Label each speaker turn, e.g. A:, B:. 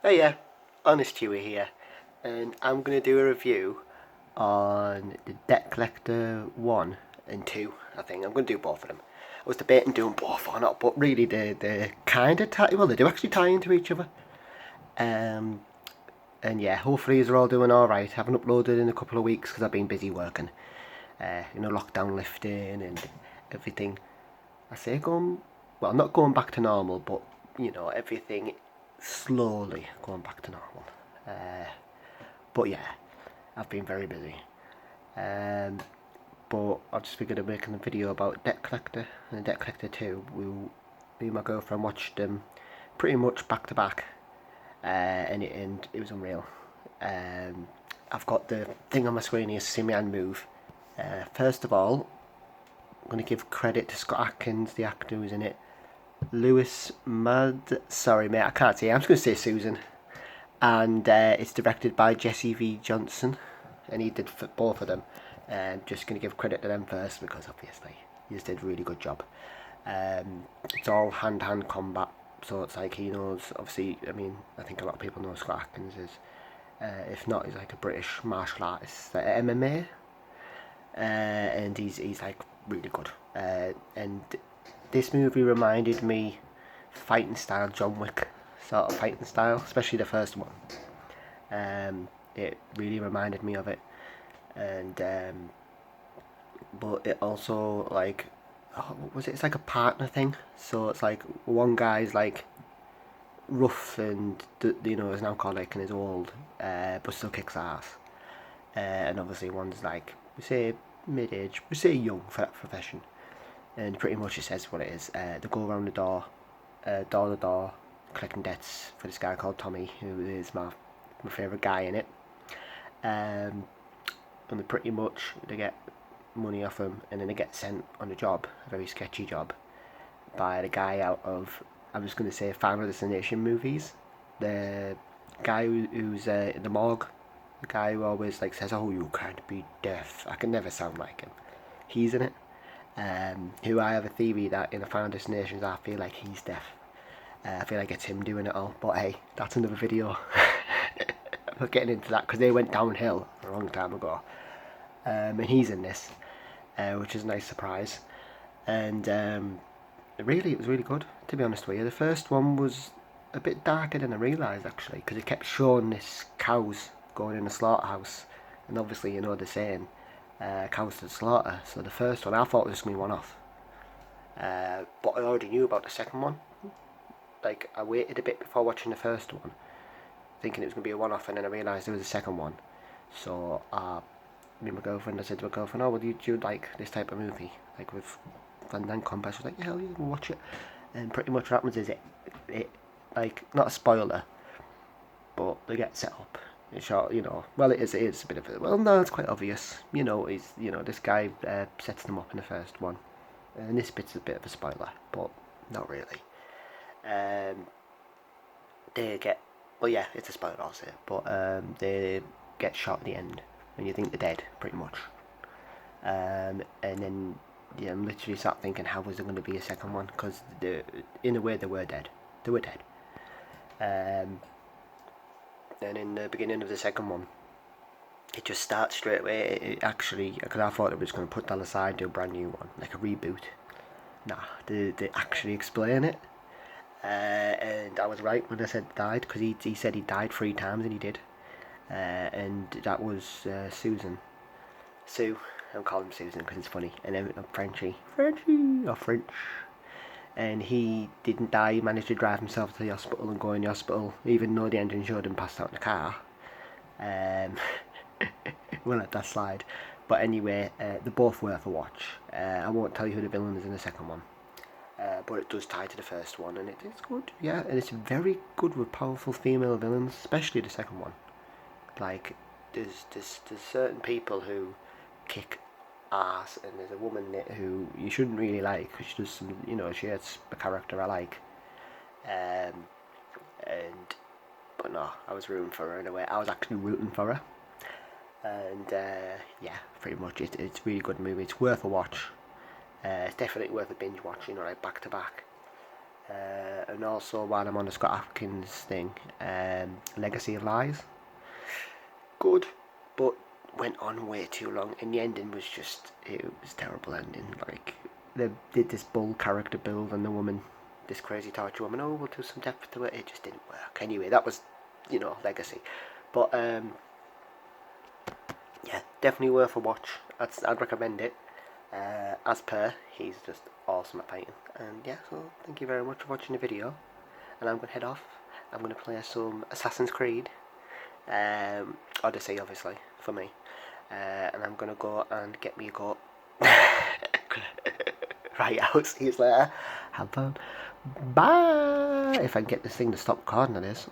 A: Hey yeah, Honest Huey here, and I'm going to do a review on the Debt Collector 1 and 2, I think. I'm going to do both of them. I was debating doing both or not, but really they kind of tie, well they do actually tie into each other. Um, and yeah, hopefully you're all doing alright. Haven't uploaded in a couple of weeks because I've been busy working. Lockdown lifting and everything. I say going, well, not going back to normal, but everything slowly going back to normal. Uh, but yeah, I've been very busy. Um, but I just figured of making a video about Debt Collector and Debt Collector 2. Me and my girlfriend watched them pretty much back to back, and it was unreal. Um, I've got the thing on my screen here to see me hand move. First of all, I'm going to give credit to Scott Atkins, the actor who's in it. Lewis Mad. Sorry, mate, I can't say. I'm just going to say Susan. And it's directed by Jesse V.Johnson, and he did both of them. Just going to give credit to them first because obviously he just did a really good job. It's all hand-to-hand combat, so it's like he knows. Obviously, I mean, I think a lot of people know Scott Atkins is. If not, he's like a British martial artist, like MMA, and he's like really good. And this movie reminded me fighting style John Wick sort of fighting style, especially the first one. It really reminded me of it, and but it also like, oh, what was it? It's like a partner thing. So it's like one guy's like rough and is an alcoholic and is old, but still kicks ass. And obviously one's like, we say mid-age, we say young for that profession, and pretty much it says what it is. They go around the door to door, collecting debts for this guy called Tommy, who is my favourite guy in it. Um, and they get money off him, and then they get sent on a job, a very sketchy job, by the guy out of, I was going to say, Final Destination movies. The guy who's in the morgue, the guy who always like says, "Oh, you can't be deaf." I can never sound like him. He's in it. Who I have a theory that in the Final Destinations I feel like he's deaf. I feel like it's him doing it all. But hey, that's another video. I'm not getting into that because they went downhill a long time ago. And he's in this, which is a nice surprise. And it was really good, to be honest with you. The first one was a bit darker than I realised, actually, because it kept showing this cows going in the slaughterhouse. And obviously, you know the saying, cows to the slaughter. So the first one, I thought it was going to be one off. But I already knew about the second one. Like, I waited a bit before watching the first one, thinking it was going to be a one off, and then I realised there was a second one. So, me and my girlfriend, I said to my girlfriend, "Oh, well, do you like this type of movie? Like with Van Damme combat?" She was like, "Yeah, hell yeah, we'll watch it." And pretty much what happens is it like, not a spoiler, but they get set up. It's short, well, it is a bit of a, well, no, it's quite obvious. This guy sets them up in the first one. And this bit's a bit of a spoiler, but not really. Um, they get, well, yeah, it's a spoiler, I'll say, but they get shot at the end, and you think they're dead, pretty much. And then I'm literally sat thinking, how was there going to be a second one? Because in a way, they were dead. They were dead. And in the beginning of the second one, it just starts straight away. It actually, because I thought it was going to put that aside, do a brand new one, like a reboot. Nah, they actually explain it. And I was right when I said died, because he said he died 3 times, and he did. And that was Susan. Sue. I'll call him Susan because it's funny. And then Frenchie, or French. And he didn't die. He managed to drive himself to the hospital and go in the hospital, even though the engine showed him passed out in the car. We'll let that slide. But anyway, they're both worth a watch. I won't tell you who the villain is in the second one. But it does tie to the first one, and it's good. Yeah, and it's very good with powerful female villains, especially the second one. Like, there's certain people who kick ass, and there's a woman who you shouldn't really like because she does some, she has a character I like. Um, and but no, I was rooting for her in a way. I was actually rooting for her, and yeah, pretty much it's a really good movie. It's worth a watch. It's definitely worth a binge watch. Like back to back. And also, while I'm on the Scott Atkins thing, Legacy of Lies, good, but went on way too long, and the ending was just, it was a terrible ending. Like, they did this bull character build on the woman, this crazy torture woman. Oh, we'll do some depth to it. It just didn't work. Anyway, that was, Legacy. But yeah, definitely worth a watch. I'd recommend it. As per, he's just awesome at painting. And yeah, so thank you very much for watching the video. And I'm gonna head off. I'm gonna play some Assassin's Creed. Odyssey, obviously, for me. And I'm gonna go and get me a goat. Right, I'll see you later. Have fun. Bye! If I can get this thing to stop recording, it is.